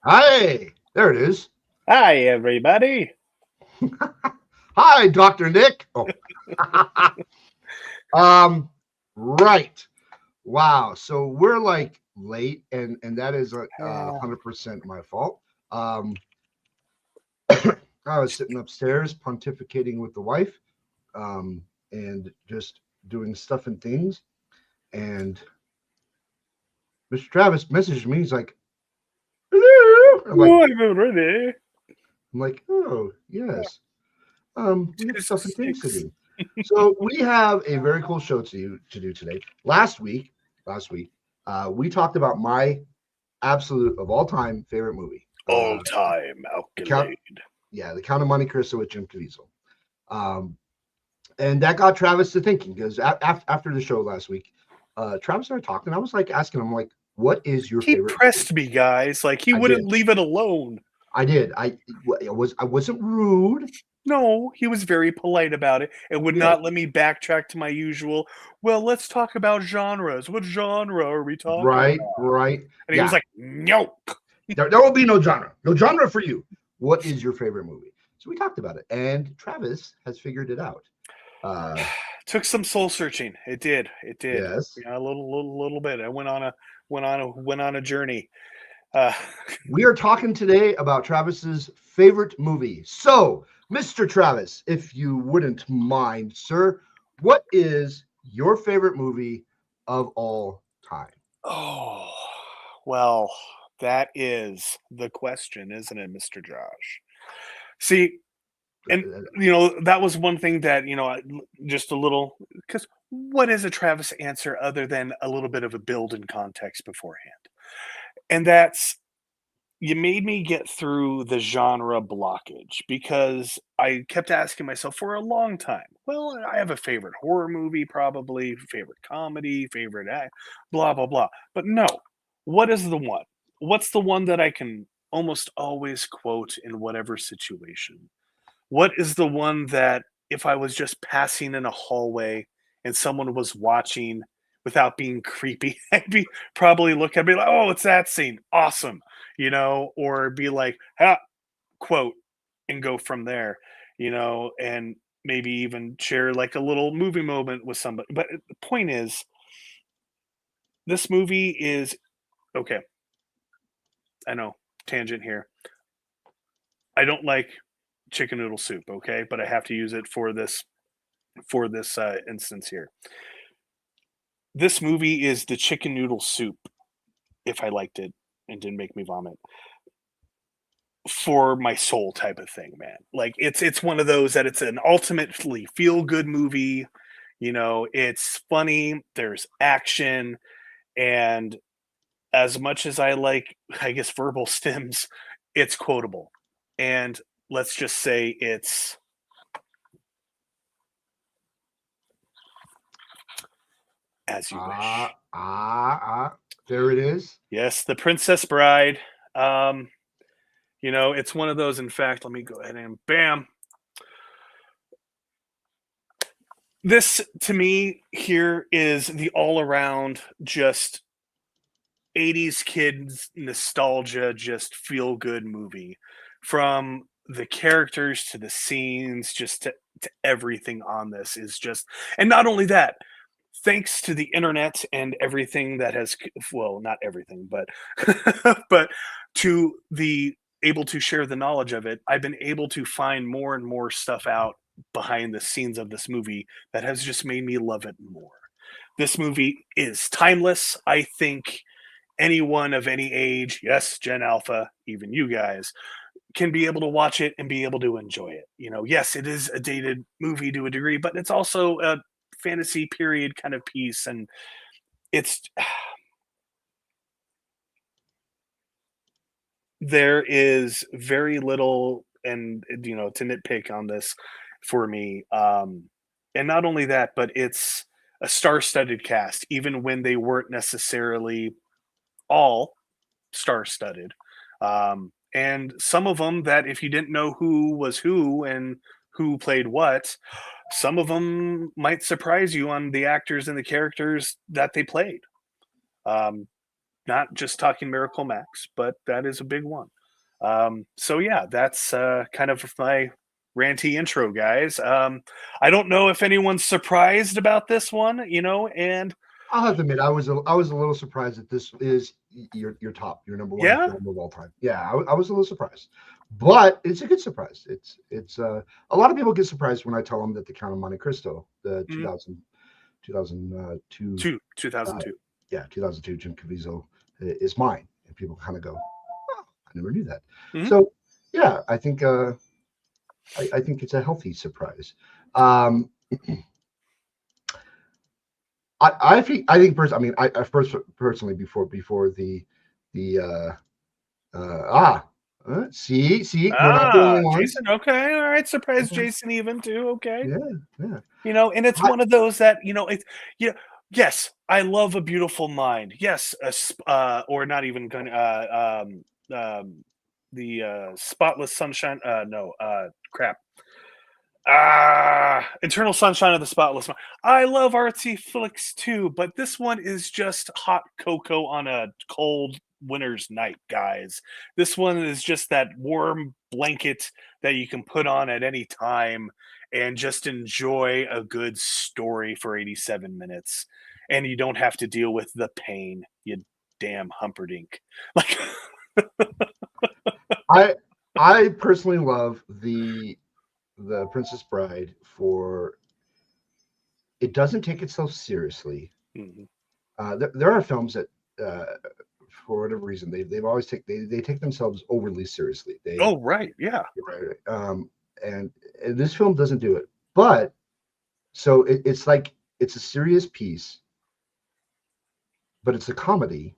Hi, there it is. Hi, everybody. Hi, Dr. Nick. Oh. um, right. Wow. So we're like late, and that is 100% my fault. Um, I was sitting upstairs pontificating with the wife, and just doing stuff and things. And Mr. Travis messaged me. He's like, "Hello." Oh, I'm ready. I'm like, oh yes. We have stuff and things to 6. do. So we have a very cool show to do today. Last week, we talked about my absolute of all time favorite movie. All-time The Count, accolade. yeah, The Count of Monte Cristo with Jim Caviezel. Um, and that got Travis to thinking because after the show last week, Travis started talking. I was like asking him like, "What is your He favorite movie?" pressed me, guys. Like, he I wouldn't did. leave it alone. I did. I wasn't rude. No, he was very polite about it and would Yeah. not let me backtrack to my usual, well, let's talk about genres. What genre are we talking Right. about? Right. And he was Yeah. like, no. There will be no genre. No genre for you. What is your favorite movie? So we talked about it, and Travis has figured it out. Uh, Took some soul searching. It did. It did. yes, Yeah, a little bit. I went on a journey. Uh, we are talking today about Travis's favorite movie. So, Mr. Travis, if you wouldn't mind, sir, what is your favorite movie of all time? Oh, well, that is the question, isn't it, Mr. Josh? See, and that was one thing that just a little, because what is a Travis answer other than a little bit of a build and context beforehand? And that's you made me get through the genre blockage because I kept asking myself for a long time. Well, I have a favorite horror movie, probably favorite comedy, favorite act, blah blah blah. But no, what is the one? What's the one that I can almost always quote in whatever situation? What is the one that if I was just passing in a hallway and someone was watching without being creepy, I'd be probably look at me like, "Oh, it's that scene. Awesome." Or be like, "Ha, quote," and go from there, and maybe even share like a little movie moment with somebody. But the point is, this movie is okay. I know, tangent here. I don't like chicken noodle soup, okay, but I have to use it for this instance here. This movie is the chicken noodle soup, if I liked it and didn't make me vomit, for my soul type of thing, man. Like it's one of those that it's an ultimately feel good movie. It's funny, there's action, and as much as I like, I guess, verbal stims, it's quotable. And let's just say it's as you ah, wish. there it is. Yes, The Princess Bride. Um, it's one of those. In fact, let me go ahead and bam. This to me here is the all around just 80s kids nostalgia, just feel good movie from the characters to the scenes, just to everything on this is just, and not only that, thanks to the internet and everything that has, well, not everything, but but to the able to share the knowledge of it, I've been able to find more and more stuff out behind the scenes of this movie that has just made me love it more. This movie is timeless. I think anyone of any age, yes, Gen Alpha, even you guys, can be able to watch it and be able to enjoy it. Yes, it is a dated movie to a degree, but it's also a fantasy period kind of piece. And it's there is very little, and to nitpick on this for me. And not only that, but it's a star-studded cast, even when they weren't necessarily all star-studded. And some of them that if you didn't know who was who and who played what, some of them might surprise you on the actors and the characters that they played. Um, not just talking Miracle Max, but that is a big one. So yeah, that's kind of my ranty intro, guys. I don't know if anyone's surprised about this one, and I'll have to admit, I was a little surprised that this is your top, your number one yeah. film of all time. Yeah, I was a little surprised, but it's a good surprise. It's a lot of people get surprised when I tell them that the Count of Monte Cristo, the Mhm. 2002, 2002. yeah, 2002 Jim Caviezel is mine, and people kind of go, oh, I never knew that. Mhm. So yeah, I think it's a healthy surprise. Um, I think I first personally before the see we're not the only ones. Jason. Okay, all right. Surprise, Jason. Even too. Okay. Yeah, yeah. And it's I, one of those that it's yes, I love A Beautiful Mind. Yes, or not even going. The Spotless Sunshine. No, crap. Eternal Sunshine of the Spotless Mind. I love artsy flicks too, but this one is just hot cocoa on a cold winter's night, guys. This one is just that warm blanket that you can put on at any time and just enjoy a good story for 87 minutes. And you don't have to deal with the pain, you damn Humperdinck. Like, I I personally love the Princess Bride for it doesn't take itself seriously. mhm. There are films that for whatever reason they've always they take themselves overly seriously. Oh, right. Yeah. Right, and, and this film doesn't do it, but so it's like it's a serious piece, but it's a comedy,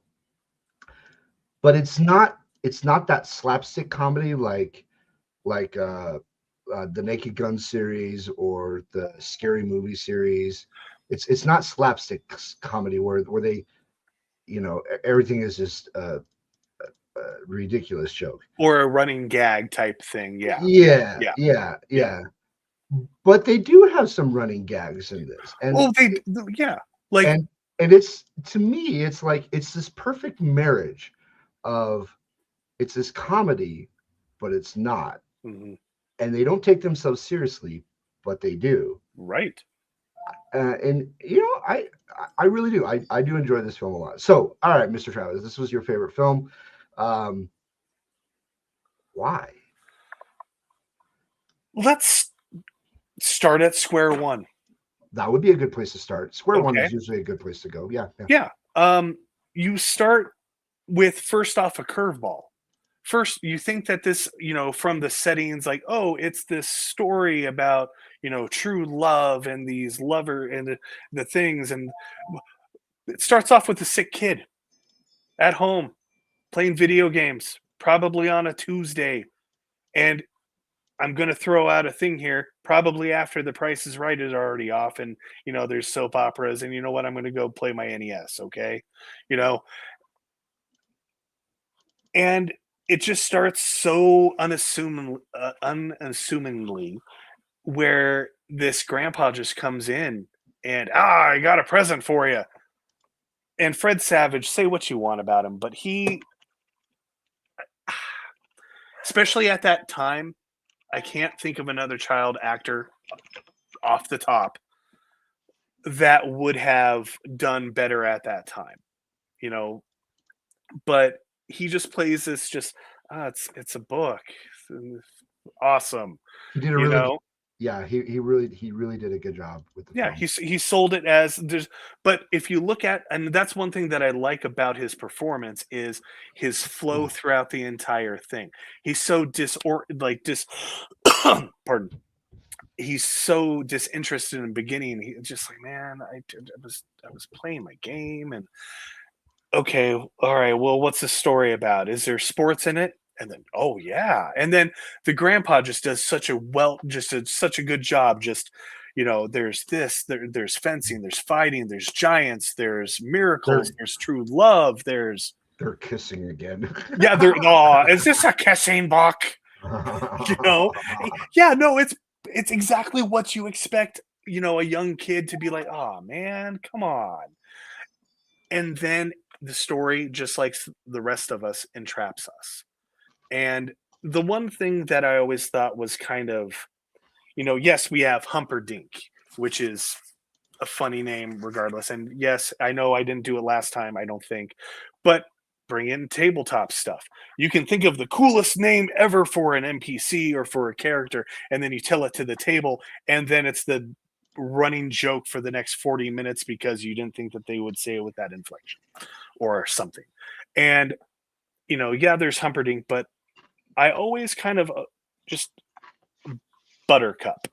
but it's not that slapstick comedy like the Naked Gun series or the Scary Movie series. It's not slapstick comedy where they everything is just a ridiculous joke. Or a running gag type thing. Yeah. Yeah, Yeah. yeah, Yeah. yeah. But they do have some running gags in this, Oh, yeah. Like, and and it's to me, it's like it's this perfect marriage of it's this comedy, but it's not, mhm, and they don't take themselves seriously, but they do. right. And I really do. I do enjoy this film a lot. So, all right, Mr. Travis, this was your favorite film. Um, why? Let's start at square one. That would be a good place to start. Square one Okay. is usually a good place to go. Yeah, yeah. Yeah. You start with first off a curveball. First, you think that this, from the settings, like, oh, it's this story about, true love and these lover and the things. And it starts off with a sick kid at home playing video games, probably on a Tuesday. And I'm going to throw out a thing here. Probably after The Price is Right is already off, and there's soap operas, and you know what? I'm going to go play my NES. Okay, you know, and it just starts so unassumingly, where this grandpa just comes in and I got a present for you. And Fred Savage, say what you want about him, but he, especially at that time, I can't think of another child actor off the top that would have done better at that time, you know. But he just plays this just it's a book, awesome, He did a you really know. yeah, he really did a good job with the Yeah, film. he sold it as there's, but if you look at, and that's one thing that I like about his performance is his flow throughout the entire thing. He's so pardon. He's so disinterested in the beginning. He's just like, man, I was playing my game, and okay, all right, well, what's the story about? Is there sports in it? And then, oh yeah, and then the grandpa just does such a good job. Just there's this, there's fencing, there's fighting, there's giants, there's They're miracles, there's true love, there's they're kissing again. yeah, there. Oh, is this a kissing book? You know, yeah, no, it's exactly what you expect. A young kid to be like, oh man, come on. And then the story, just like the rest of us, entraps us. And the one thing that I always thought was kind of, yes, we have Humperdinck, which is a funny name regardless. And yes, I know I didn't do it last time, I don't think, but bring in tabletop stuff. You can think of the coolest name ever for an NPC or for a character, and then you tell it to the table, and then it's the running joke for the next 40 minutes because you didn't think that they would say it with that inflection or something. And, yeah, there's Humperdinck, but I always kind of just Buttercup.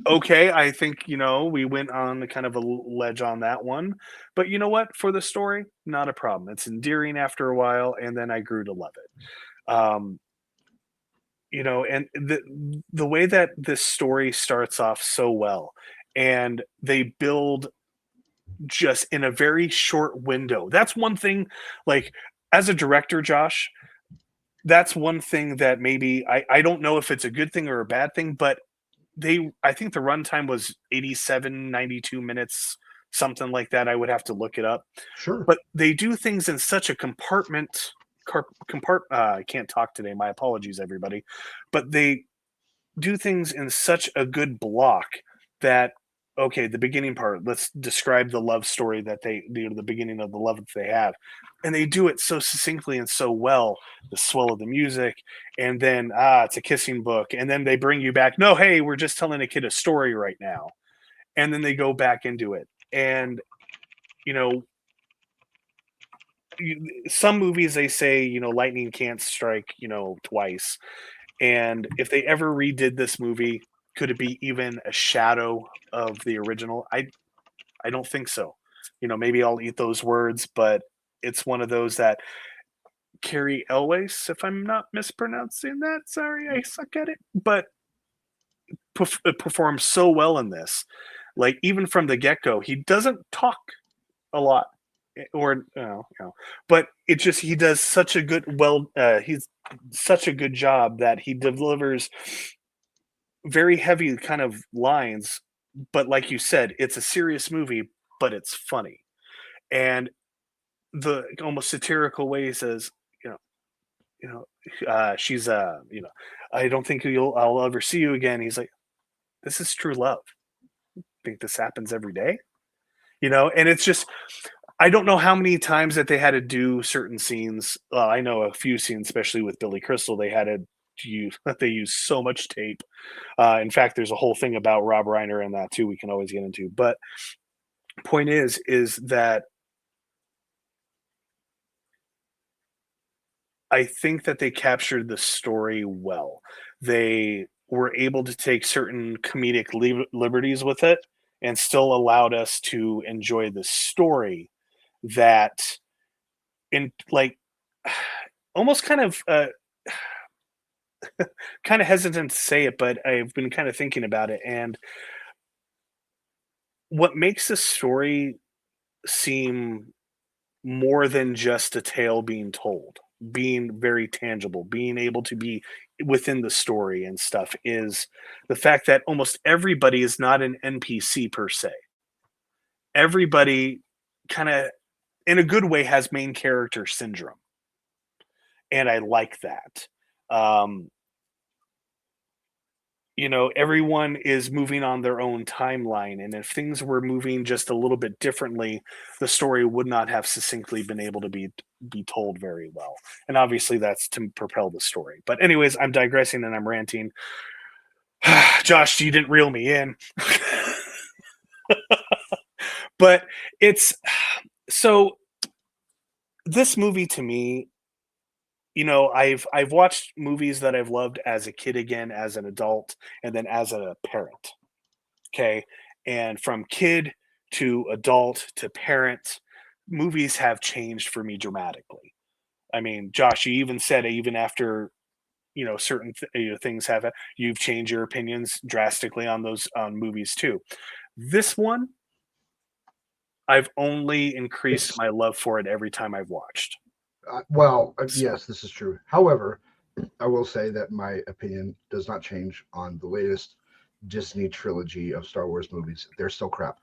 Okay, I think, we went on kind of a ledge on that one. But you know what? For the story, not a problem. It's endearing after a while, and then I grew to love it. And the way that this story starts off so well, and they build just in a very short window. That's one thing, like, as a director, Josh, that's one thing that maybe I don't know if it's a good thing or a bad thing, but I think the runtime was 87, 92 minutes, something like that. I would have to look it up. Sure. But they do things in such a I can't talk today. My apologies, everybody. But they do things in such a good block that, okay, the beginning part, let's describe the love story that the beginning of the love that they have. And they do it so succinctly and so well, the swell of the music, and then, it's a kissing book. And then they bring you back, no, hey, we're just telling a kid a story right now. And then they go back into it. And, you know, some movies, they say, lightning can't strike, twice. And if they ever redid this movie, could it be even a shadow of the original? I don't think so. Maybe I'll eat those words, but it's one of those that Carrie Elwes, if I'm not mispronouncing that, sorry, I suck at it, but performs so well in this. Like, even from the get go, he doesn't talk a lot, or but it just, he does such a he's such a good job that he delivers very heavy kind of lines, but like you said, it's a serious movie, but it's funny. And the almost satirical way he says, you know, she's I don't think I'll ever see you again. He's like, this is true love. Think this happens every day, and it's just, I don't know how many times that they had to do certain scenes. I know a few scenes, especially with Billy Crystal, they had to use they use so much tape. In fact, there's a whole thing about Rob Reiner and that too. We can always get into, but point is that I think that they captured the story well. They were able to take certain comedic liberties with it and still allowed us to enjoy the story that, in like, almost kind of kind of hesitant to say it, but I've been kind of thinking about it. And what makes the story seem more than just a tale being told, being very tangible, being able to be within the story and stuff, is the fact that almost everybody is not an NPC per se. Everybody kind of, in a good way, has main character syndrome. And I like that. Um, everyone is moving on their own timeline. And if things were moving just a little bit differently, the story would not have succinctly been able to be told very well. And obviously that's to propel the story. But anyways, I'm digressing and I'm ranting. Josh, you didn't reel me in. But it's so, this movie to me, I've watched movies that I've loved as a kid again, as an adult, and then as a parent. Okay. And from kid to adult to parent, movies have changed for me dramatically. I mean, Josh, you even said, even after, certain things have, you've changed your opinions drastically on those, on movies too. This one, I've only increased It's my love for it every time I've watched. So, yes, this is true. However, I will say that my opinion does not change on the latest Disney trilogy of Star Wars movies. They're still crap.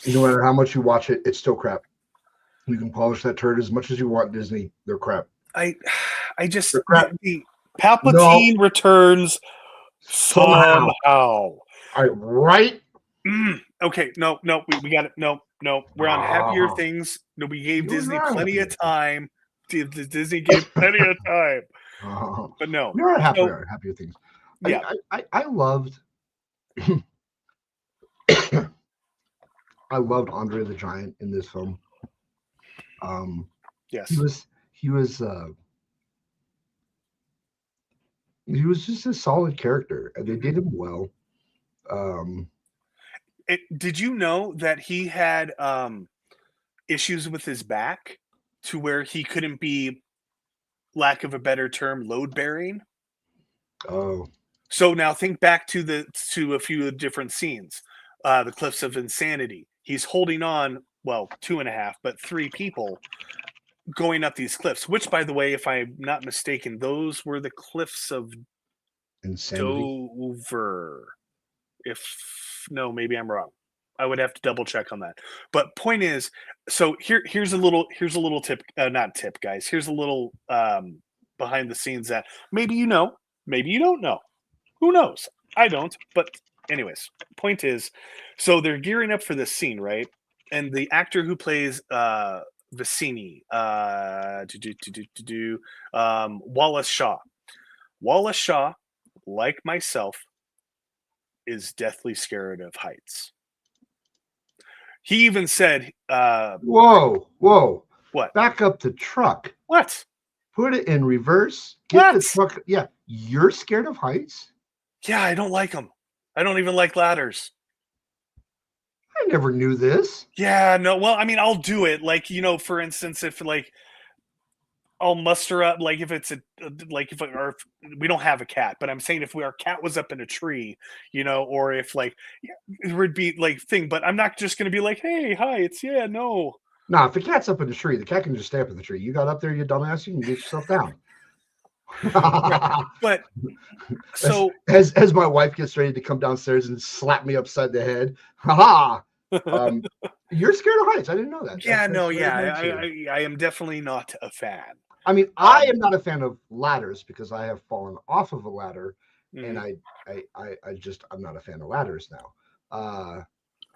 No matter how much you watch it, it's still crap. You can polish that turd as much as you want, Disney. They're crap. I just They're crap. the No, Palpatine returns somehow. somehow. Right? Okay, no, we got it. No, we're on happier things. No, we gave Disney plenty of time. Disney gave plenty of time, but no. We are So, happier things. yeah. I loved I loved Andre the Giant in this film. Yes. He was just a solid character, and they did him well. Did you know that he had issues with his back to where he couldn't be, lack of a better term, load bearing? Oh, So now think back to a few different scenes. The Cliffs of Insanity. He's holding on, well, 2.5, but 3 people going up these cliffs. Which, by the way, if I'm not mistaken, those were the Cliffs of Insanity. Dover. If no, maybe I'm wrong. I would have to double check on that. But point is, so here's a little tip, not tip, guys. Here's a little behind the scenes that maybe you know, maybe you don't know. Who knows? I don't. But anyways, point is, so they're gearing up for this scene, right? And the actor who plays Vicini, Wallace Shaw. Wallace Shaw, like myself, is deathly scared of heights. He even said, Whoa. What? Back up the truck. What? Put it in reverse. Get the truck. Yeah. You're scared of heights? Yeah, I don't like them. I don't even like ladders. I never knew this. Yeah, no. Well, I mean, I'll do it. Like, for instance, if like I'll muster up, like if it's if we don't have a cat, but I'm saying if our cat was up in a tree, or if like it would be like thing, but I'm not just going to be like, hey, hi, no. Nah, if the cat's up in the tree, the cat can just stay up in the tree. You got up there, you dumbass, you can get yourself down. But so as my wife gets ready to come downstairs and slap me upside the head, haha. You're scared of heights. I didn't know that. Yeah, I am definitely not a fan. I mean, I am not a fan of ladders because I have fallen off of a ladder, and I'm not a fan of ladders now.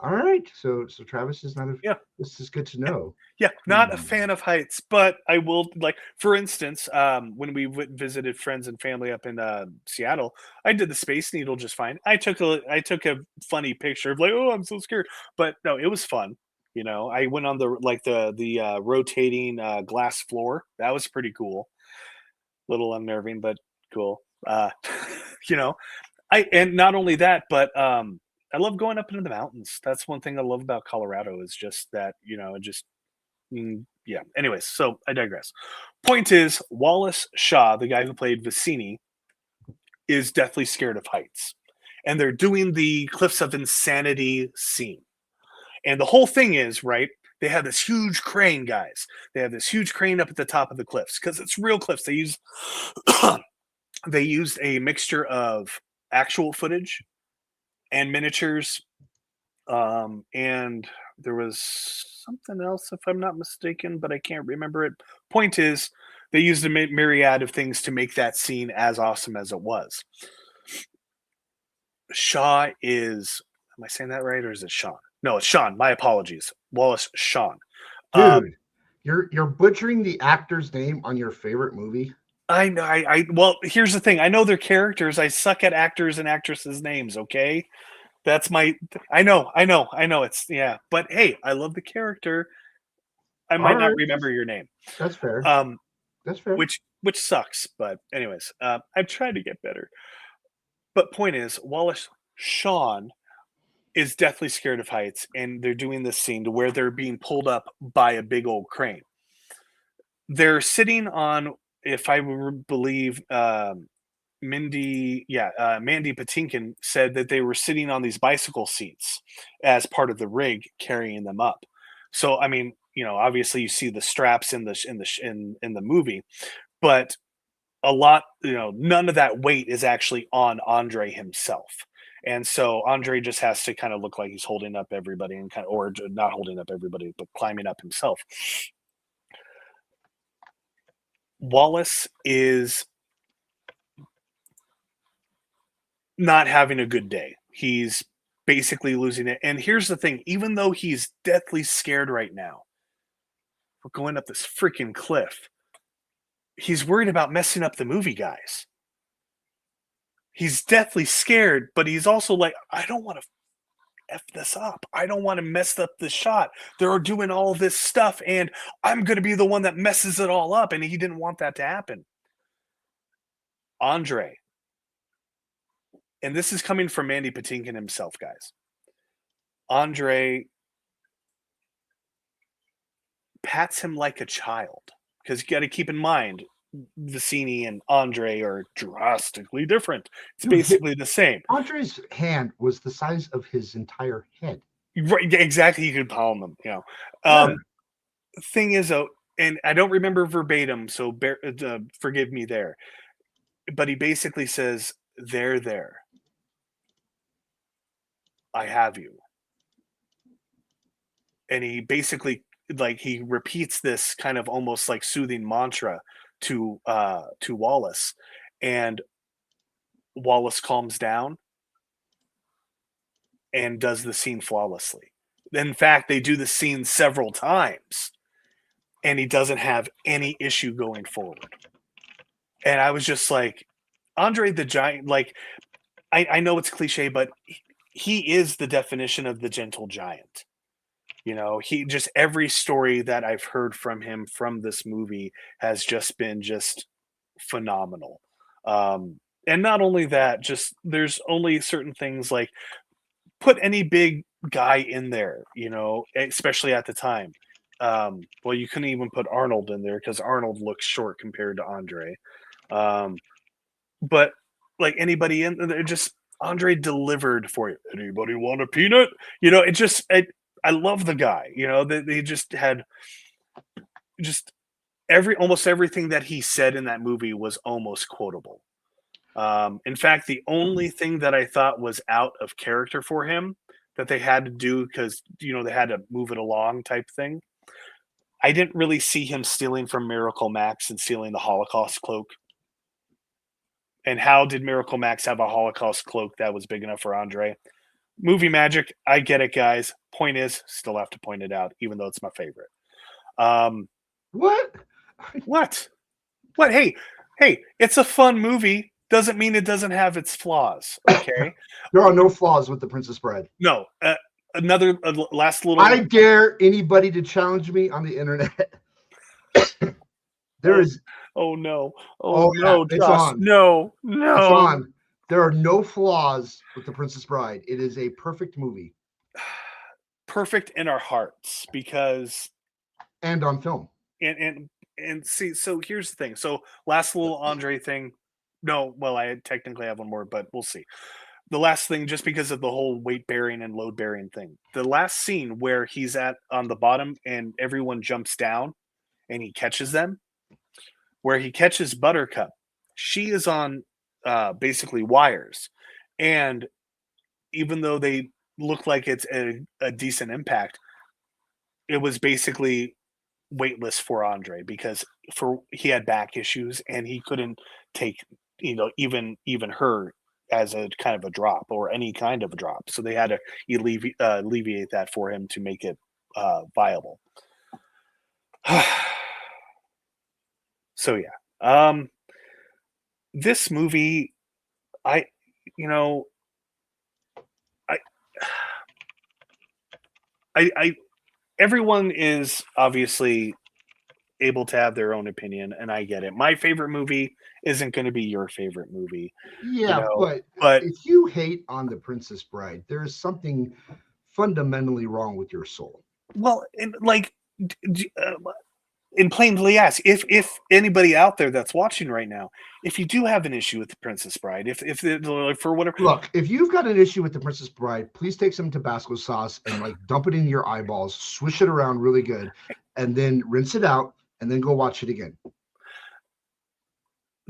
All right, so Travis is not a. Yeah, this is good to know. Yeah, not a fan of heights, but I will, like, for instance, when we visited friends and family up in Seattle, I did the Space Needle just fine. I took a funny picture of like, oh, I'm so scared, but no, it was fun. I went on the rotating glass floor. That was pretty cool. Little unnerving, but cool. And not only that, but I love going up into the mountains. That's one thing I love about Colorado is just that, yeah. Anyways, so I digress. Point is, Wallace Shaw, the guy who played Vicini, is deathly scared of heights. And they're doing the Cliffs of Insanity scene. And the whole thing is, right, they have this huge crane, guys. They have this huge crane up at the top of the cliffs because it's real cliffs. They used a mixture of actual footage and miniatures, and there was something else, if I'm not mistaken, but I can't remember it. Point is, they used a myriad of things to make that scene as awesome as it was. Shaw is, am I saying that right, or is it Sean? No, it's Sean. My apologies. Wallace Shawn. Dude, you're butchering the actor's name on your favorite movie. I know. Well, here's the thing. I know their characters. I suck at actors and actresses' names. Okay, that's my. I know. It's yeah, but hey, I love the character. I might not remember your name. That's fair. That's fair. Which sucks, but anyways, I've tried to get better. But point is, Wallace Shawn is deathly scared of heights, and they're doing this scene to where they're being pulled up by a big old crane. They're sitting on, if I believe, Mandy Patinkin said that they were sitting on these bicycle seats as part of the rig carrying them up. So, I mean, obviously you see the straps in the movie, but a lot, none of that weight is actually on Andre himself. And so Andre just has to kind of look like he's holding up everybody and or not holding up everybody, but climbing up himself. Wallace is not having a good day. He's basically losing it. And here's the thing, even though he's deathly scared right now, we're going up this freaking cliff. He's worried about messing up the movie, guys. He's deathly scared, but he's also like, I don't want to F this up. I don't want to mess up the shot. They're doing all this stuff, and I'm going to be the one that messes it all up. And he didn't want that to happen. Andre, and this is coming from Mandy Patinkin himself, guys. Andre pats him like a child, because you got to keep in mind, Vicini and Andre are drastically different. It's basically the same. Andre's hand was the size of his entire head. Right, exactly. He could palm them. Yeah. Thing is, though, and I don't remember verbatim, so forgive me there. But he basically says, there. I have you. And he basically, like, he repeats this kind of almost like soothing mantra to Wallace, and Wallace calms down and does the scene flawlessly. In fact, they do the scene several times, and he doesn't have any issue going forward. And I was just like, Andre the Giant, like, I know it's cliche, but he is the definition of the gentle giant. He just, every story that I've heard from him from this movie has just been just phenomenal. And not only that, just there's only certain things, like, put any big guy in there, especially at the time. Well, you couldn't even put Arnold in there because Arnold looks short compared to Andre. But like anybody in there, just Andre delivered for you. Anybody want a peanut? I love the guy. They just had just almost everything that he said in that movie was almost quotable. In fact, the only thing that I thought was out of character for him that they had to do, because they had to move it along type thing, I didn't really see him stealing from Miracle Max and stealing the Holocaust cloak. And how did Miracle Max have a Holocaust cloak that was big enough for Andre? Movie magic, I get it, guys. Point is, still have to point it out, even though it's my favorite. What? What? Hey, it's a fun movie. Doesn't mean it doesn't have its flaws. Okay. There are no flaws with The Princess Bride. No. Another last little. I dare anybody to challenge me on the internet. There is. Oh no! Oh no! Yeah, Josh, no! It's on. There are no flaws with The Princess Bride. It is a perfect movie. Perfect in our hearts, because. And on film. And see, so here's the thing. So last little Andre thing. No, well, I technically have one more, but we'll see. The last thing, just because of the whole weight bearing and load bearing thing. The last scene where he's on the bottom and everyone jumps down and he catches them, where he catches Buttercup. She is on basically wires. And even though they look like it's a decent impact, it was basically weightless for Andre, because he had back issues and he couldn't take even her as a kind of a drop, or any kind of a drop, so they had to alleviate that for him to make it viable. So yeah, this movie, everyone is obviously able to have their own opinion, and I get it. My favorite movie isn't going to be your favorite movie. Yeah, but if you hate on The Princess Bride, there is something fundamentally wrong with your soul. Well, and like, in plainly ask, if anybody out there that's watching right now, if you do have an issue with The Princess Bride, if for whatever, look, if you've got an issue with The Princess Bride, please take some Tabasco sauce and like dump it in your eyeballs, swish it around really good, and then rinse it out, and then go watch it again.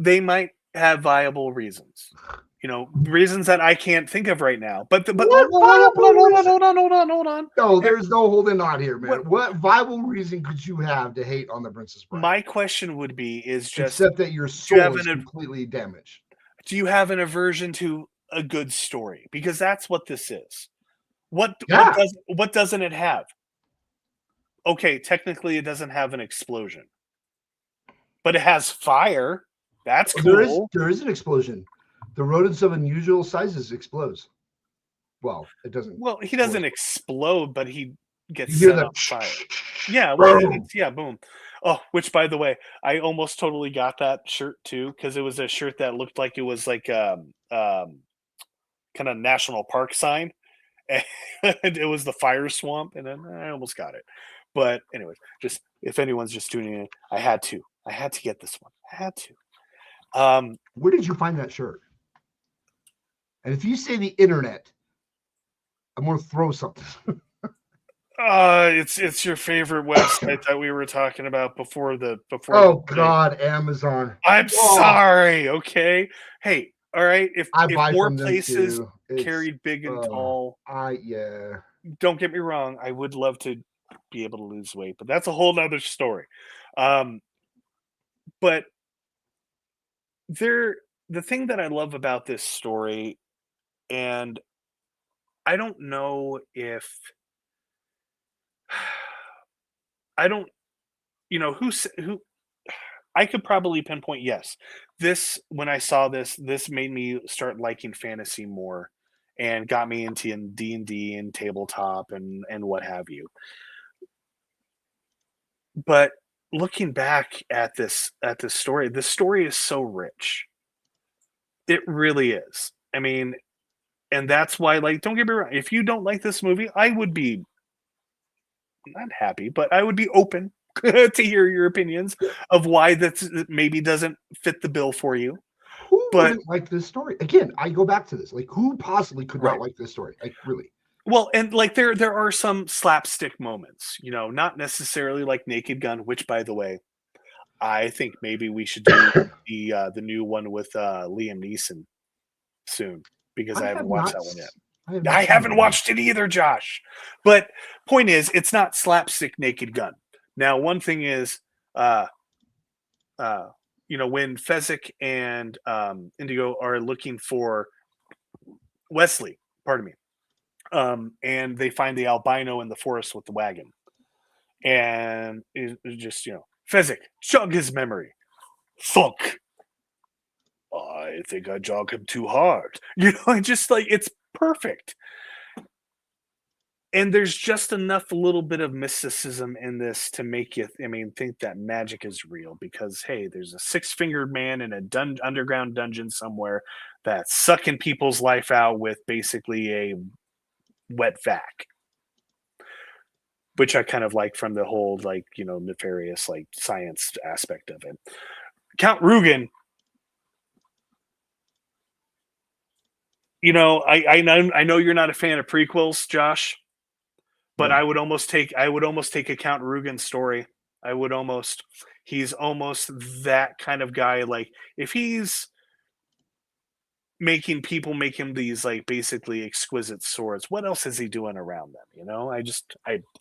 They might have viable reasons. reasons that I can't think of right now. But What viable reason? hold on. No, there's no holding on here, man. What What viable reason could you have to hate on The Princess Bride? my question would be is just, Except that your do you have soul is completely damaged. do you have an aversion to a good story? Because that's what this is. Yeah. What doesn't it have? Okay, technically it doesn't have an explosion, but it has fire. That's cool. There is an explosion. The rodents of unusual sizes explodes. Well, it doesn't. Well, he doesn't explode, but he gets You hear set the on fire. Yeah, well, boom. boom. Oh, which by the way, I almost totally got that shirt too because it was a shirt that looked like it was like kind of national park sign, and it was the fire swamp, and then I almost got it. But anyways, just if anyone's just tuning in, I had to get this one. I had to. Where did you find that shirt? And if you say the internet, I'm gonna throw something. It's your favorite website that we were talking about before. Oh God, Amazon. I'm sorry. Okay. Hey, all right. If buy more from them places too. carried big and tall, yeah. don't get me wrong. I would love to be able to lose weight, but that's a whole nother story. But the thing that I love about this story, and I don't know if I don't, who I could probably pinpoint. Yes, this when I saw this made me start liking fantasy more, and got me into D&D and tabletop and what have you. But looking back at this story, the story is so rich. It really is. I mean, and that's why, like, don't get me wrong. If you don't like this movie, I would be not happy, but I would be open to hear your opinions of why that maybe doesn't fit the bill for you. Who But wouldn't like this story? Again, I go back to this. Like, who possibly could not like this story? Like, really? Well, and like there are some slapstick moments, not necessarily like Naked Gun, which by the way, I think maybe we should do the new one with Liam Neeson soon because I haven't watched that one yet. I haven't watched it either, Josh. But point is, it's not slapstick Naked Gun. Now, one thing is, when Fezzik and Indigo are looking for Wesley, pardon me, and they find the albino in the forest with the wagon, and it just Fezzik jog his memory, thunk. I think I jog him too hard. Just like it's perfect. And there's just enough little bit of mysticism in this to make you, think that magic is real because, hey, there's a six-fingered man in a underground dungeon somewhere that's sucking people's life out with basically a wet vac, which I kind of like from the whole, nefarious, science aspect of it. Count Rugen, I know you're not a fan of prequels, Josh. But I would almost take a Count Rugen story. He's almost that kind of guy. Like if he's making people make him these basically exquisite swords, what else is he doing around them?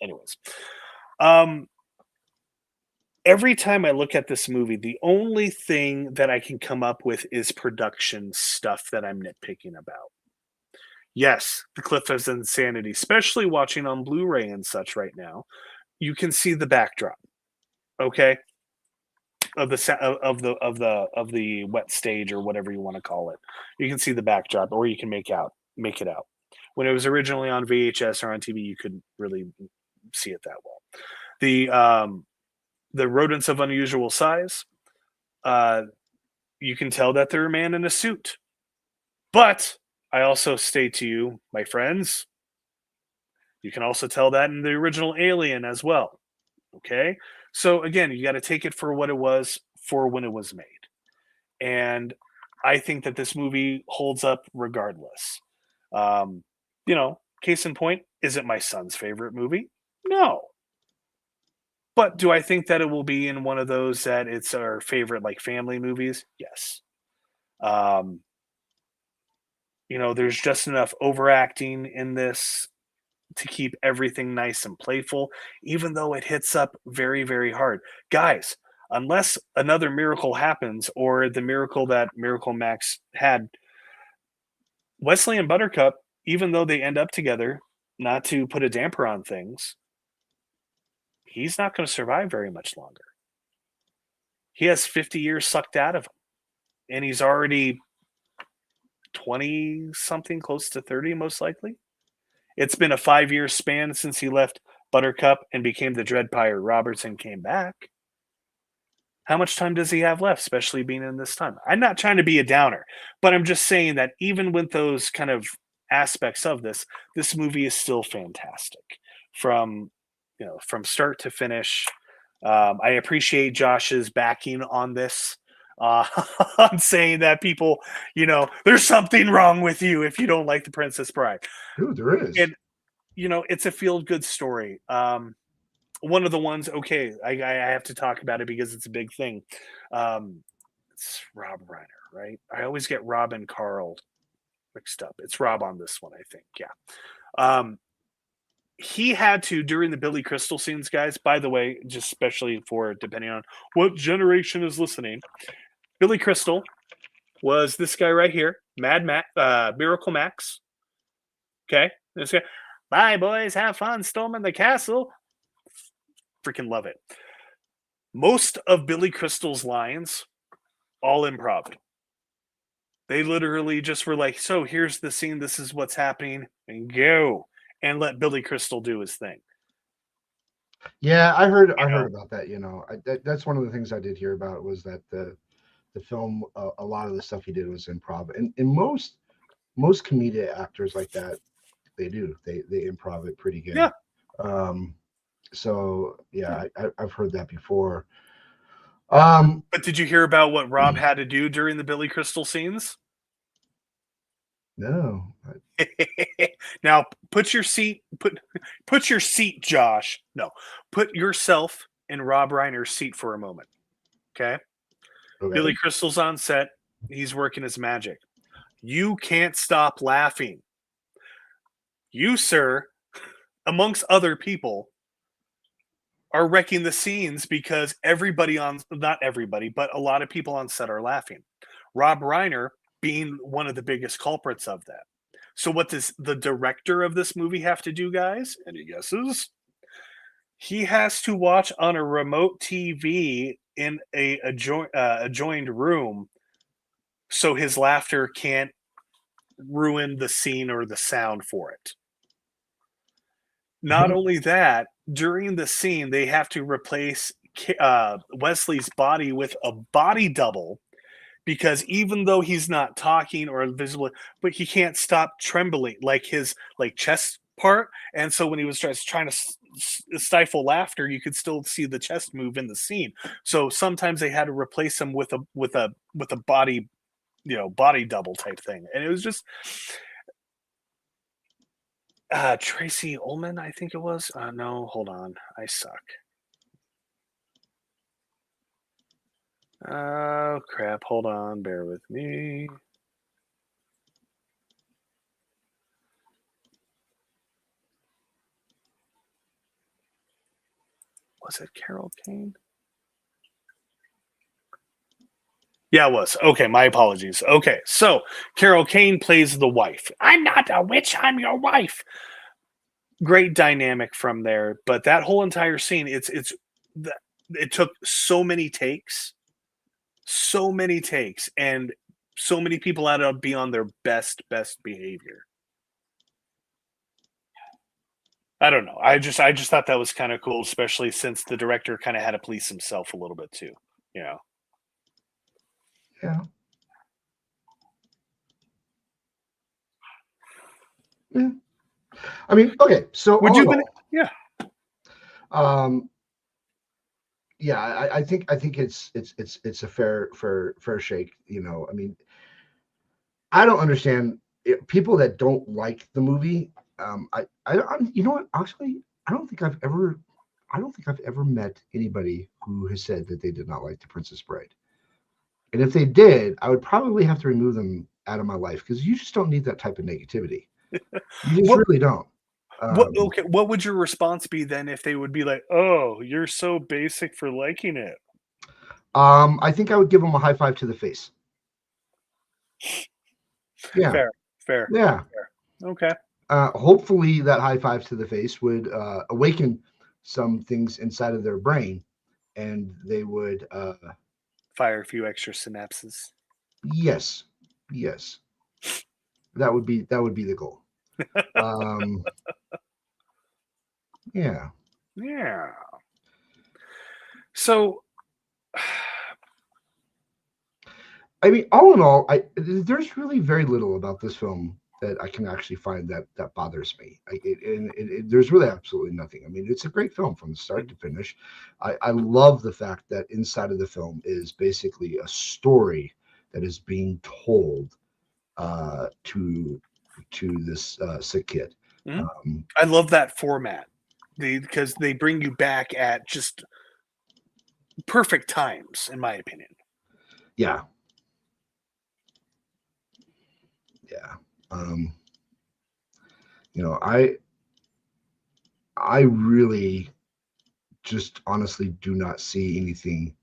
Anyways. Every time I look at this movie, the only thing that I can come up with is production stuff that I'm nitpicking about. Yes, the cliff of insanity, especially watching on Blu-ray and such right now. You can see the backdrop, okay, of the wet stage or whatever you want to call it. You can see the backdrop, or you can make it out. When it was originally on VHS or on TV, you couldn't really see it that well. The rodents of unusual size, you can tell that they're a man in a suit, but I also state to you, my friends, you can also tell that in the original Alien as well. Okay? So again, you got to take it for what it was for when it was made. And I think that this movie holds up regardless. Case in point, is it my son's favorite movie? No. But do I think that it will be in one of those that it's our favorite family movies? Yes. there's just enough overacting in this to keep everything nice and playful, even though it hits up very, very hard. Guys, unless another miracle happens or the miracle that Miracle Max had, Wesley and Buttercup, even though they end up together, not to put a damper on things, he's not going to survive very much longer. He has 50 years sucked out of him, and he's already 20 something, close to 30, most likely. It's been a 5-year span since he left Buttercup and became the Dread Pirate Roberts and came back. How much time does he have left, especially being in this time? I'm not trying to be a downer, but I'm just saying that even with those kind of aspects of this movie is still fantastic from from start to finish. I appreciate Josh's backing on this. On saying that people, there's something wrong with you if you don't like The Princess Bride. Dude, there is. And it's a feel-good story. One of the ones, okay, I have to talk about it because it's a big thing. It's Rob Reiner, right? I always get Rob and Carl mixed up. It's Rob on this one, I think. Yeah. He had to, during the Billy Crystal scenes, guys, by the way, just especially for depending on what generation is listening, Billy Crystal was this guy right here, Miracle Max. Okay. This guy, bye, boys, have fun storming the castle. Freaking love it. Most of Billy Crystal's lines, all improv. They literally just were like, so here's the scene, this is what's happening, and go. And let Billy Crystal do his thing. Yeah, I heard about that. That's one of the things I did hear about was that the film, a lot of the stuff he did was improv, and most comedic actors like that, they improv it pretty good. Yeah. So yeah, I've heard that before. But did you hear about what Rob had to do during the Billy Crystal scenes? No. Now put your seat, Josh. No, put yourself in Rob Reiner's seat for a moment. Okay. Billy Crystal's on set. He's working his magic. You can't stop laughing. You, sir, amongst other people, are wrecking the scenes because not everybody, but a lot of people on set are laughing. Rob Reiner being one of the biggest culprits of that. So what does the director of this movie have to do, guys? Any guesses? He has to watch on a remote TV in a adjoined room so his laughter can't ruin the scene or the sound for it. Not only that, during the scene, they have to replace Wesley's body with a body double because even though he's not talking or visible, but he can't stop trembling, like his chest part. And so when he was trying to stifle laughter, you could still see the chest move in the scene. So sometimes they had to replace him with a body, body double type thing, and it was just. Tracy Ullman, I think it was. No, hold on. I suck. Oh, crap. Hold on. Bear with me. Was it Carol Kane? Yeah, it was. Okay, my apologies. Okay, so Carol Kane plays the wife. I'm not a witch, I'm your wife. Great dynamic from there, but that whole entire scene, it took so many takes, and so many people had to be on their best behavior. I don't know. I just thought that was kind of cool, especially since the director kind of had to police himself a little bit too. Yeah. Yeah. I mean, okay. So would you? Yeah. Yeah, I think it's a fair shake. I mean, I don't understand people that don't like the movie. You know what? Actually, I don't think I've ever met anybody who has said that they did not like The Princess Bride. And if they did, I would probably have to remove them out of my life because you just don't need that type of negativity. You just What really don't. okay, what would your response be then if they would be like, "Oh, you're so basic for liking it." I think I would give them a high five to the face. Yeah, Fair, fair, yeah. fair. Okay. Hopefully, that high five to the face would awaken some things inside of their brain, and they would, Fire a few extra synapses. yes, yes, that would be the goal. Um, yeah. Yeah. So I mean, all in all, there's really very little about this film that I can actually find that bothers me. There's really absolutely nothing. I mean, it's a great film from start to finish. I love the fact that inside of the film is basically a story that is being told to this sick kid. mhm. Um, I love that format. Because they bring you back at just perfect times, in my opinion. yeah, yeah. Um, you know, I really just honestly do not see anything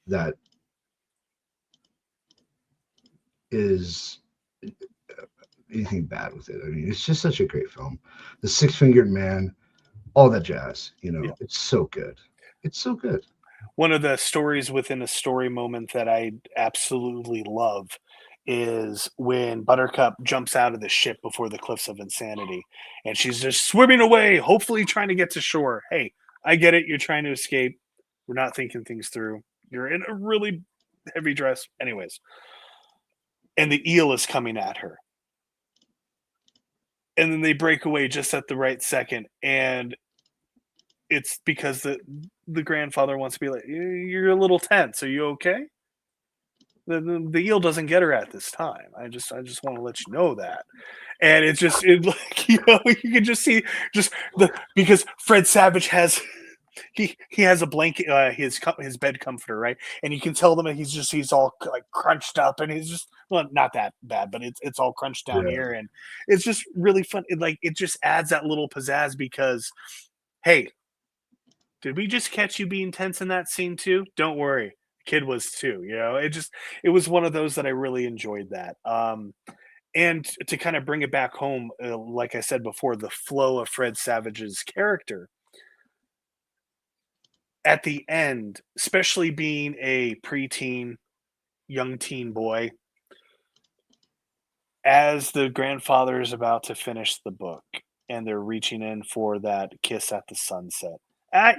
that is anything bad with it. I mean, it's just such a great film. The Six Fingered Man, all that jazz. Yeah. It's so good. It's so good. One of the stories within a story moment that I absolutely love is when Buttercup jumps out of the ship before the cliffs of insanity and she's just swimming away, hopefully trying to get to shore. Hey, I get it. You're trying to escape. We're not thinking things through. You're in a really heavy dress. Anyways, and the eel is coming at her. And then they break away just at the right second. And it's because the grandfather wants to be like, you're a little tense. Are you okay? The eel doesn't get her at this time. I just want to let you know that. And it's just like you can just see just the because Fred Savage has he has a blanket his bed comforter, right, and you can tell them that he's all like crunched up and he's just, well, not that bad, but it's all crunched down Yeah. here, and it's just really fun. It just adds that little pizzazz because, hey, did we just catch you being tense in that scene too? Don't worry, the kid was too. It was one of those that I really enjoyed that. And to kind of bring it back home, like I said before, the flow of Fred Savage's character at the end, especially being a preteen, young teen boy, as the grandfather is about to finish the book and they're reaching in for that kiss at the sunset.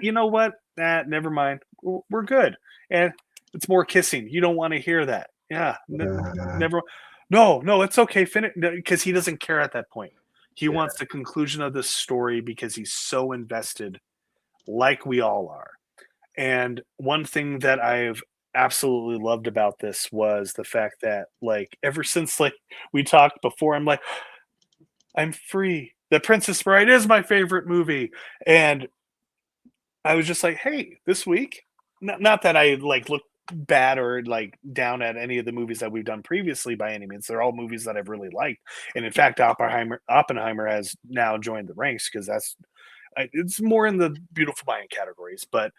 You know what? Never mind. We're good. And it's more kissing. You don't want to hear that. Yeah, Uh, never. No, no, it's okay. Finish because he doesn't care at that point. He yeah. wants the conclusion of the story because he's so invested, like we all are. And one thing that I've absolutely loved about this was the fact that, like, ever since like we talked before, I'm like, I'm free. The Princess Bride is my favorite movie, and I was just like, hey, this week, not that I like look bad or like down at any of the movies that we've done previously by any means. They're all movies that I've really liked, and in fact, Oppenheimer has now joined the ranks because it's more in the beautiful mind categories. But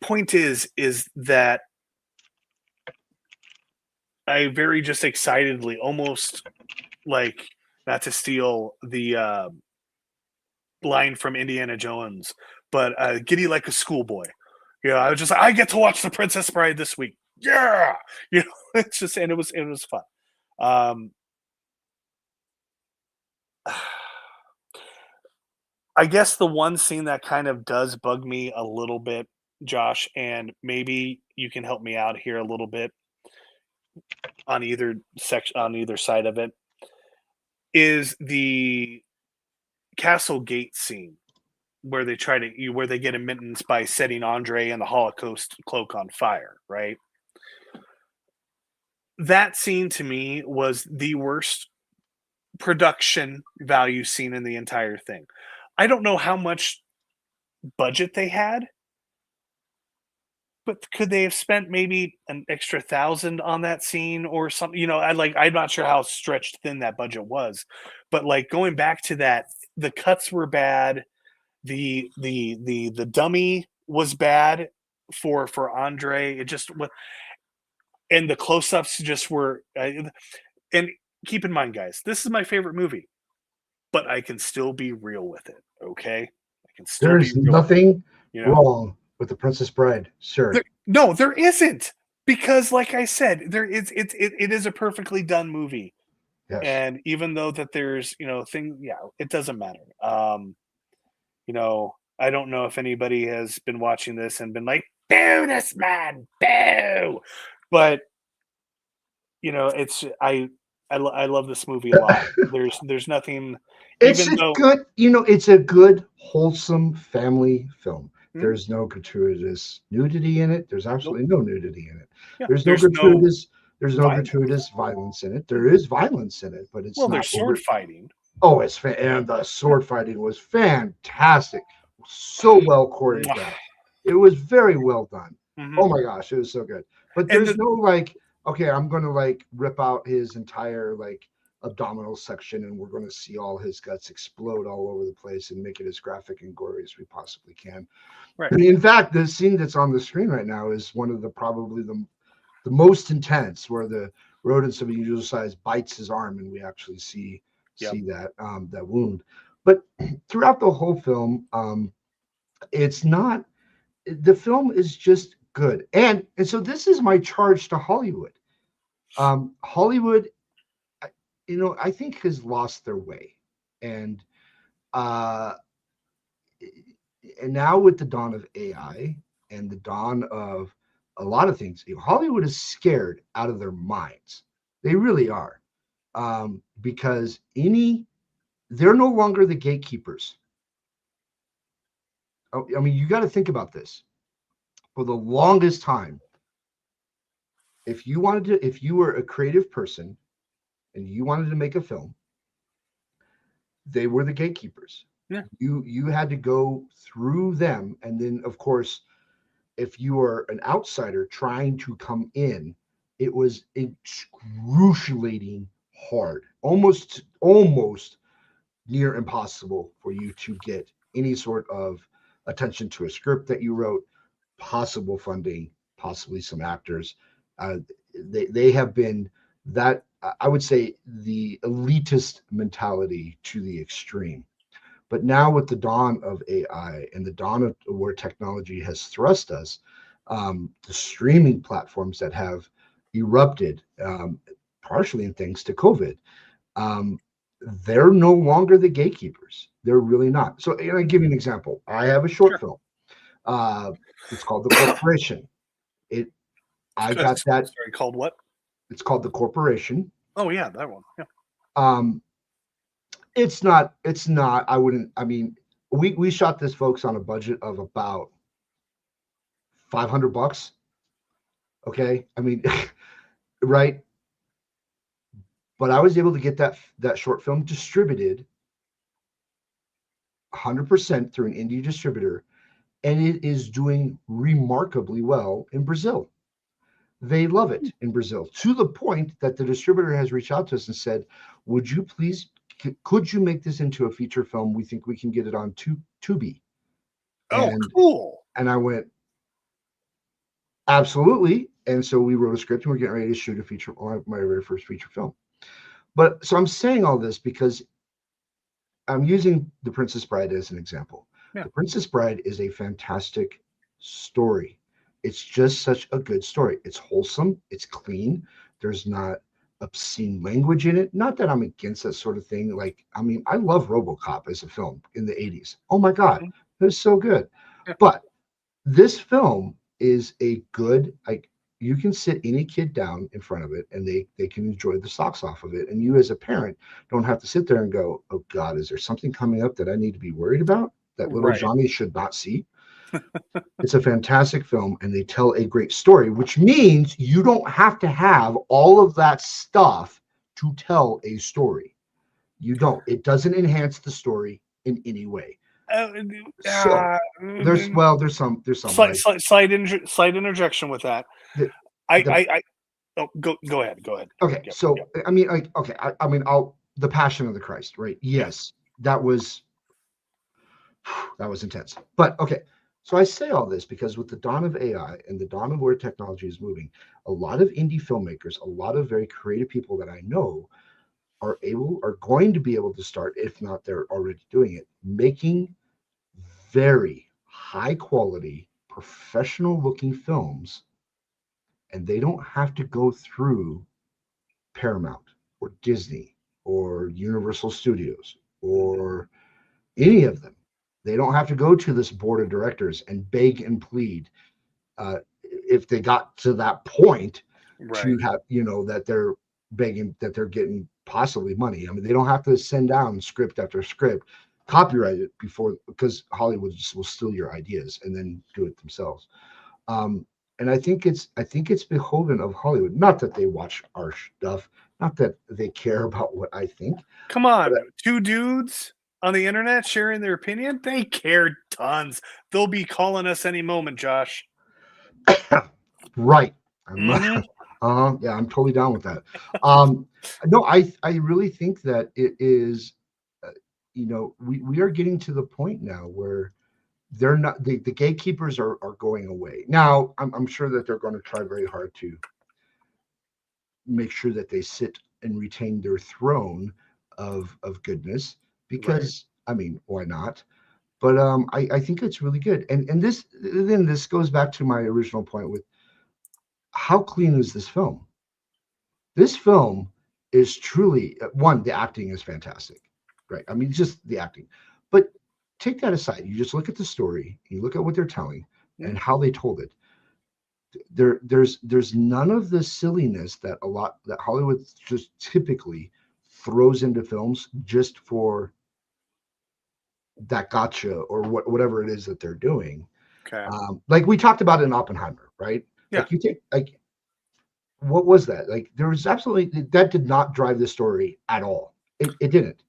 point is that I very just excitedly, almost like, not to steal the line from Indiana Jones, but giddy like a schoolboy. I was just like, I get to watch The Princess Bride this week. Yeah, it's just, and it was fun. Um, I guess the one scene that kind of does bug me a little bit, Josh, and maybe you can help me out here a little bit on either side of it, is the castle gate scene where where they get admittance by setting Andre and the Holocaust cloak on fire, right? That scene to me was the worst production value scene in the entire thing. I don't know how much budget they had, But could they have spent maybe an extra 1,000 on that scene or something? I'm not sure how stretched thin that budget was, but like going back to that, the cuts were bad. The dummy was bad for Andre. It just was, and the close-ups just were. And keep in mind, guys, this is my favorite movie, but I can still be real with it. Okay, I can still be There's real with it. nothing You know, wrong with The Princess Bride, sir. no, there isn't, because, like I said, it is a perfectly done movie, Yes. and even though that there's things, yeah, it doesn't matter. I don't know if anybody has been watching this and been like, "Boo this man, boo," but it's I love this movie a lot. There's nothing, It's even a though. good, it's a good, wholesome family film. Hmm? There's no gratuitous nudity in it. There's Nope. absolutely no nudity in it. Yeah, There's no there's no gratuitous. There's no violence. gratuitous violence in it. There is violence in it, but it's Well, not there's sword over. fighting. Oh, and the Yeah. sword fighting was fantastic. So well Mwah. choreographed. It was very well done. Mhm. Oh my gosh, it was so good. But And there's no like, okay, I'm gonna like rip out his entire like abdominal section and we're gonna see all his guts explode all over the place and make it as graphic and gory as we possibly can. right. In fact, the scene that's on the screen right now is one of the probably the most intense, where the rodents of unusual size bites his arm, and we actually see Yep. that wound. But throughout the whole film, it's not. The film is just good, and so this is my charge to Hollywood. Hollywood, I think has lost their way, and uh, and now with the dawn of AI and the dawn of a lot of things, Hollywood is scared out of their minds. They really are, because they're no longer the gatekeepers. I mean, you got to think about this. For the longest time, if you were a creative person and you wanted to make a film, they were the gatekeepers. Yeah. You had to go through them, and then of course, if you were an outsider trying to come in, it was excruciating hard, almost near impossible for you to get any sort of attention to a script that you wrote, possible funding, possibly some actors. Uh, they have been that, I would say, the elitist mentality to the extreme. But now with the dawn of AI and the dawn of where technology has thrust us, the streaming platforms that have erupted, partially in thanks to COVID, um, they're no longer the gatekeepers. They're really not. So, and I give you an example. I have a short Sure. film. Uh, it's called The Corporation. It I got that. Sorry, called what? It's called The Corporation. Oh yeah, that one. Yeah. Um, it's not. It's not. I wouldn't. I mean, we shot this, folks, on a budget of about $500. Okay, I mean, right? But I was able to get that short film distributed 100% through an indie distributor, and it is doing remarkably well in Brazil. They love it in Brazil, to the point that the distributor has reached out to us and said, "Would you please? Could you make this into a feature film? We think we can get it on Tubi." Oh, And cool. and I went, absolutely. And so we wrote a script and we're getting ready to shoot a feature, my very first feature film. But so I'm saying all this because I'm using The Princess Bride as an example. Yeah. The Princess Bride is a fantastic story. It's just such a good story. It's wholesome, it's clean. There's not obscene language in it. Not that I'm against that sort of thing. Like, I mean, I love RoboCop as a film in the 80s. Oh my God, it was so good. Yeah. But this film is a good, like, you can sit any kid down in front of it and they can enjoy the socks off of it, and you as a parent don't have to sit there and go, oh God, is there something coming up that I need to be worried about that little Right. Johnny should not see? It's a fantastic film and they tell a great story, which means you don't have to have all of that stuff to tell a story. You don't. It doesn't enhance the story in any way. So there's some slight, like slight, slight, slight interjection with that. the, I, the I, I oh, go ahead. okay. Yep, So yep. I mean, like, okay, I mean, I'll the Passion of the Christ, right? Yes, that was intense. But okay, so I say all this because with the dawn of AI and the dawn of where technology is moving, a lot of indie filmmakers, a lot of very creative people that I know are going to be able to start, if not they're already doing it, making very high quality, professional looking films, and they don't have to go through Paramount or Disney or Universal Studios or any of them. They don't have to go to this board of directors and beg and plead. If they got to that point to Right. have, that they're begging, that they're getting possibly money. I mean, they don't have to send down script after script, copyright it before, because Hollywood just will steal your ideas and then do it themselves. Um, and I think it's beholden of Hollywood. Not that they watch our stuff, not that they care about what I think. Come on, two dudes on the internet sharing their opinion. They care tons. They'll be calling us any moment, Josh. Right. I'm Mm-hmm. yeah, I'm totally down with that. Um, no, I really think that it is, we are getting to the point now where they're not the gatekeepers are going away. Now, I'm sure that they're going to try very hard to make sure that they sit and retain their throne of goodness, Right. because I mean, why not? But I think it's really good. And this goes back to my original point with how clean is this film? This film is truly, one, the acting is fantastic, right? I mean, just the acting. But take that aside. You just look at the story, you look at what they're telling Mm-hmm. and how they told it. There's none of the silliness that Hollywood just typically throws into films just for that gotcha or whatever it is that they're doing. Okay. Like we talked about in Oppenheimer, right? Yeah. Like you take like what was that? Like there was absolutely that did not drive the story at all. It didn't.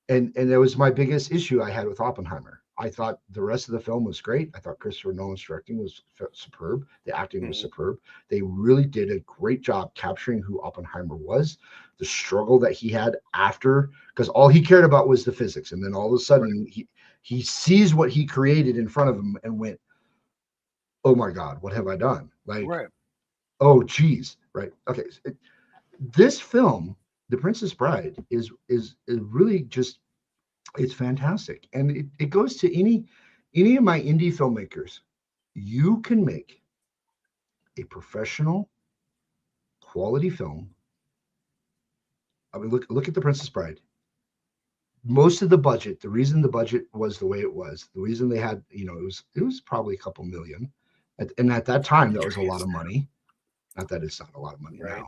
And that was my biggest issue I had with Oppenheimer. I thought the rest of the film was great. I thought Christopher Nolan's directing was superb. The acting was Mm-hmm. superb. They really did a great job capturing who Oppenheimer was, the struggle that he had after, because all he cared about was the physics, and then all of a sudden he sees what he created in front of him and went, "Oh my God, what have I done?" Like, Right. oh geez, right? Okay, this film, The Princess Bride, is really just, it's fantastic, and it goes to any of my indie filmmakers. You can make a professional quality film. I mean, look at The Princess Bride. Most of the budget, the reason the budget was the way it was, the reason they had, it was probably a couple million, and at that time that was a lot of money. Not that it's not a lot of money Right. now.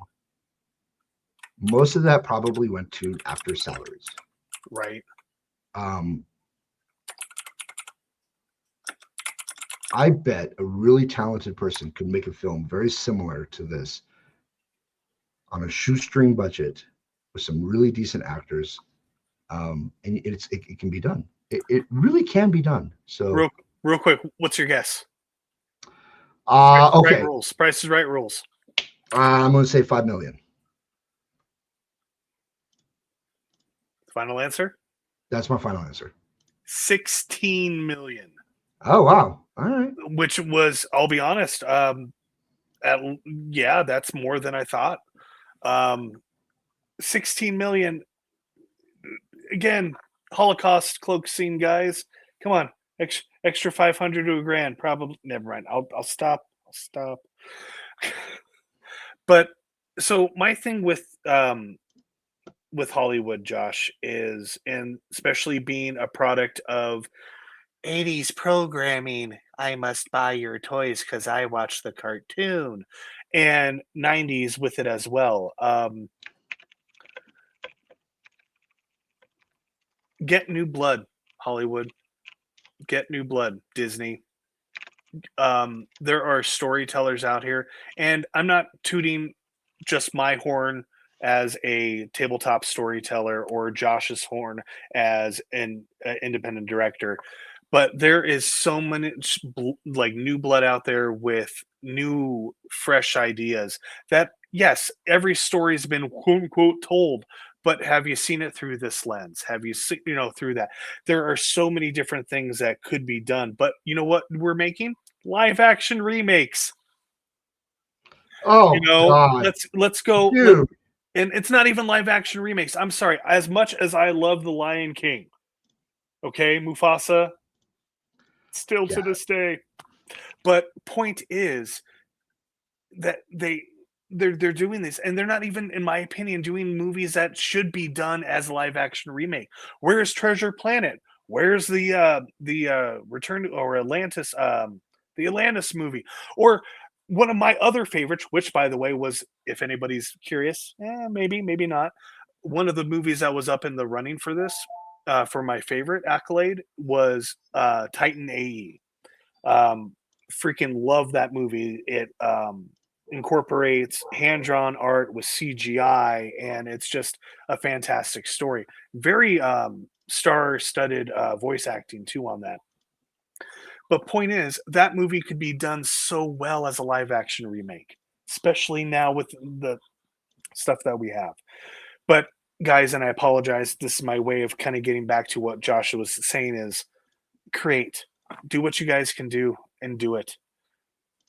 Most of that probably went to actor salaries. Right. Um, I bet a really talented person could make a film very similar to this on a shoestring budget with some really decent actors, and it can be done. It really can be done. So, Real quick, what's your guess? Right okay, rules. Price is right rules. I'm going to say 5 million. Final answer? That's my final answer. 16 million. Oh wow! All right. Which was, I'll be honest, that's more than I thought. 16 million. Again, Holocaust cloak scene guys. Come on, extra 500 to a grand. Probably. Never mind. I'll stop. I'll stop. But so my thing with Hollywood, Josh, is, and especially being a product of 80s programming, I must buy your toys because I watch the cartoon, and 90s with it as well. Get new blood, Hollywood. Get new blood, Disney. There are storytellers out here, and I'm not tooting just my horn as a tabletop storyteller or Josh's Horn as an independent director. But there is so much like new blood out there with new fresh ideas that yes, every story's been quote unquote told, but have you seen it through this lens? Have you seen, through that? There are so many different things that could be done. But you know what we're making? Live action remakes. Oh God, Let's go. dude. And it's not even live action remakes. I'm sorry. As much as I love The Lion King, okay, Mufasa, still Yeah. to this day. But point is that they're doing this, and they're not even, in my opinion, doing movies that should be done as live action remake. Where's Treasure Planet? Where's the Return to or Atlantis the Atlantis movie? Or one of my other favorites, which by the way was, if anybody's curious, maybe not. One of the movies that was up in the running for this, for my favorite accolade, was Titan AE. Freaking love that movie. It incorporates hand drawn art with CGI, and it's just a fantastic story. Very star studded voice acting too on that. But point is, that movie could be done so well as a live action remake, especially now with the stuff that we have. But guys, and I apologize, this is my way of kind of getting back to what Joshua was saying: is create, do what you guys can do, and do it.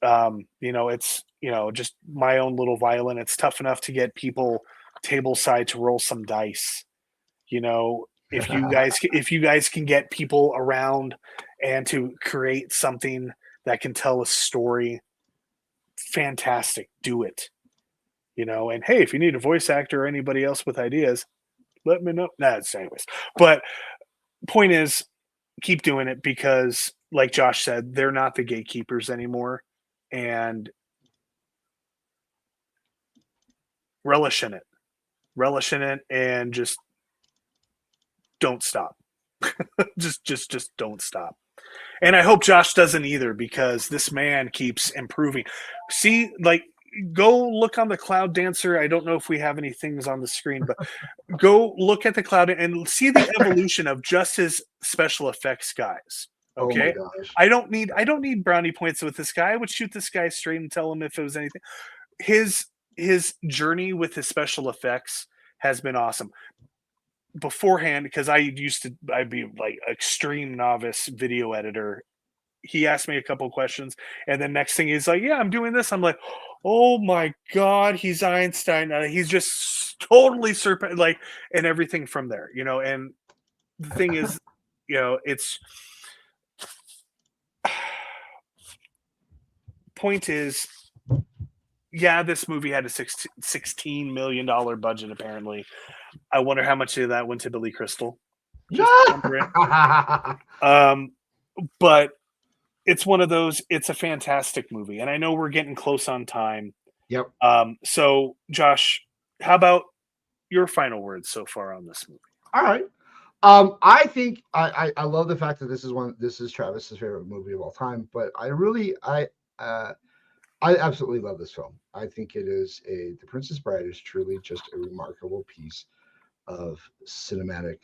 It's just my own little violin. It's tough enough to get people table side to roll some dice. If you guys can get people around and to create something that can tell a story, fantastic, do it. And hey, if you need a voice actor or anybody else with ideas, let me know. Nah, it's anyways. But point is, keep doing it, because like Josh said, they're not the gatekeepers anymore, and relish in it, and just don't stop. just don't stop. And I hope Josh doesn't either, because this man keeps improving. See, like, go look on the Cloud Dancer. I don't know if we have any things on the screen, but go look at the Cloud and see the evolution of just his special effects guys. Okay. Oh my gosh. I don't need brownie points with this guy. I would shoot this guy straight and tell him if it was anything. His journey with his special effects has been awesome. Beforehand, because I'd be like extreme novice video editor, he asked me a couple questions, and then next thing he's like, yeah, I'm doing this. I'm like, oh my God, he's Einstein. He's just totally like, and everything from there, and the thing is, it's point is, yeah, this movie had a $16 million budget, apparently. I wonder how much of that went to Billy Crystal. Just but it's one of those, it's a fantastic movie. And I know we're getting close on time. Yep. So Josh, how about your final words so far on this movie? All right. I think I love the fact that this is Travis's favorite movie of all time, but I absolutely love this film. I think it is The Princess Bride is truly just a remarkable piece of cinematic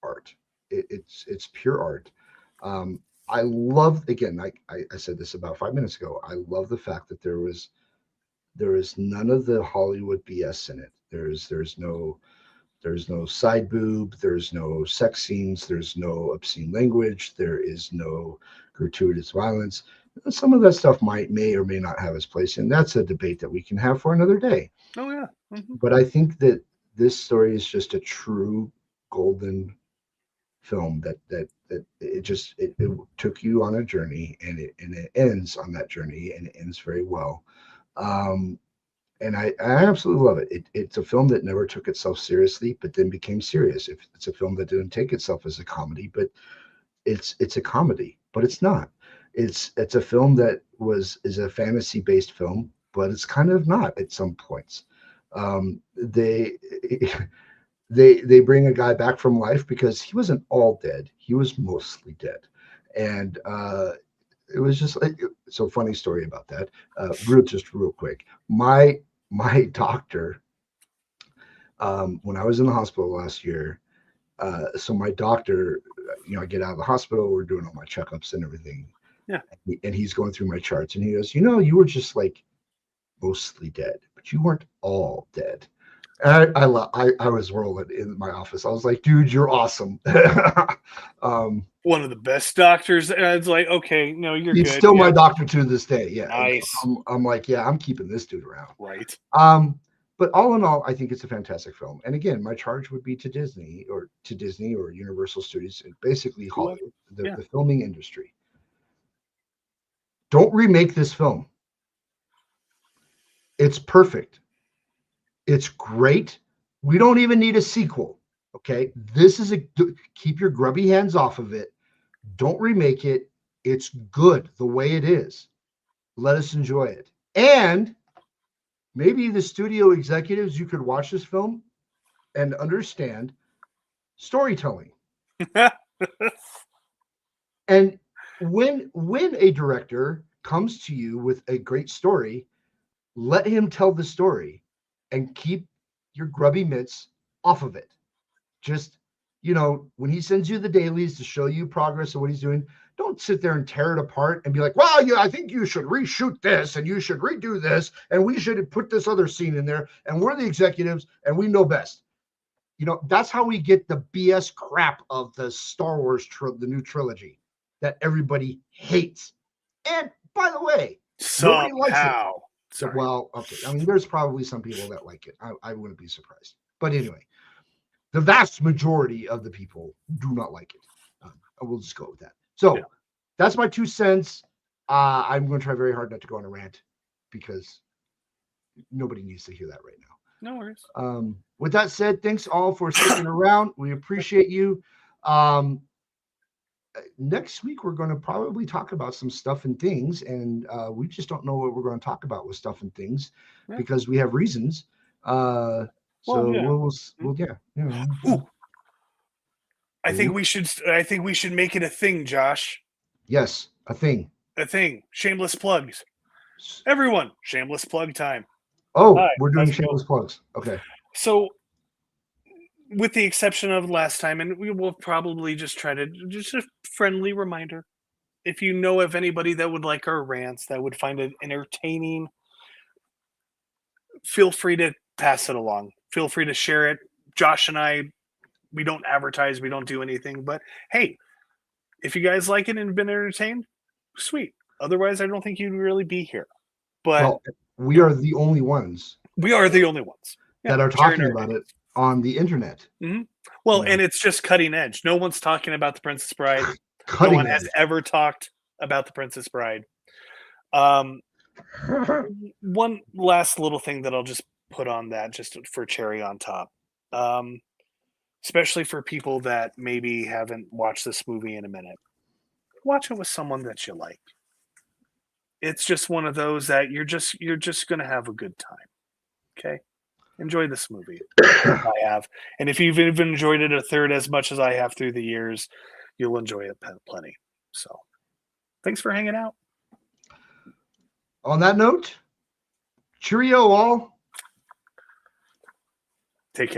art. It's pure art. I love, again, I said this about 5 minutes ago. I love the fact that there is none of the Hollywood BS in it. There's no side boob, there's no sex scenes, there's no obscene language, there is no gratuitous violence. Some of that stuff may or may not have its place, and that's a debate that we can have for another day. Oh yeah. Mm-hmm. But I think that this story is just a true golden film that it took you on a journey, and it ends on that journey, and it ends very well. And I absolutely love it. It's a film that never took itself seriously, but then became serious. It's a film that didn't take itself as a comedy, but it's a comedy, but it's not. It's a film that is a fantasy based film, but it's kind of not at some points. They they bring a guy back from life because he wasn't all dead; he was mostly dead, and it was just like, so funny story about that. Real quick. My my doctor, when I was in the hospital last year, so my doctor, I get out of the hospital, we're doing all my checkups and everything. Yeah. And he's going through my charts and he goes, you were just like mostly dead, but you weren't all dead. And I was rolling in my office. I was like, dude, you're awesome. One of the best doctors. It's like, okay, no, you're he's good. still my doctor to this day. Yeah. Nice. I'm like, yeah, I'm keeping this dude around. Right. But all in all, I think it's a fantastic film. And again, my charge would be to Disney or Universal Studios, and basically Hollywood, the filming industry. Don't remake this film. It's perfect. It's great. We don't even need a sequel. Okay. This is keep your grubby hands off of it. Don't remake it. It's good the way it is. Let us enjoy it. And maybe the studio executives, you could watch this film and understand storytelling. And when a director comes to you with a great story, let him tell the story and keep your grubby mitts off of it. Just, when he sends you the dailies to show you progress of what he's doing, don't sit there and tear it apart and be like, well, yeah, I think you should reshoot this and you should redo this and we should put this other scene in there and we're the executives and we know best. That's how we get the BS crap of the Star Wars, the new trilogy that everybody hates. And by the way, nobody likes it. Sorry. Well, okay. I mean, there's probably some people that like it. I wouldn't be surprised. But anyway, the vast majority of the people do not like it. We'll just go with that. So that's my 2 cents. I'm going to try very hard not to go on a rant because nobody needs to hear that right now. No worries. With that said, thanks all for sticking around. We appreciate you. Next week, we're going to probably talk about some stuff and things, and we just don't know what we're going to talk about with stuff and things because we have reasons. We'll Ooh. I think we should make it a thing, Josh. Yes, a thing. A thing. Shameless plugs. Everyone, shameless plug time. Oh, we're doing shameless plugs. Okay. So, with the exception of last time, and we will probably just try to just a friendly reminder. If you know of anybody that would like our rants, that would find it entertaining, feel free to pass it along. Feel free to share it. Josh and I, we don't advertise, we don't do anything, but hey, if you guys like it and have been entertained, sweet. Otherwise, I don't think you'd really be here. But we are the only ones. We are the only ones that are talking about it on the internet. Mm-hmm. Well, and it's just cutting edge. No one's talking about the Princess Bride. No one has ever talked about the Princess Bride. One last little thing that I'll just put on that just for cherry on top. Especially for people that maybe haven't watched this movie in a minute. Watch it with someone that you like. It's just one of those that you're just going to have a good time. Okay? Enjoy this movie. I have. And if you've even enjoyed it a third as much as I have through the years, you'll enjoy it plenty. So, thanks for hanging out. On that note, cheerio all.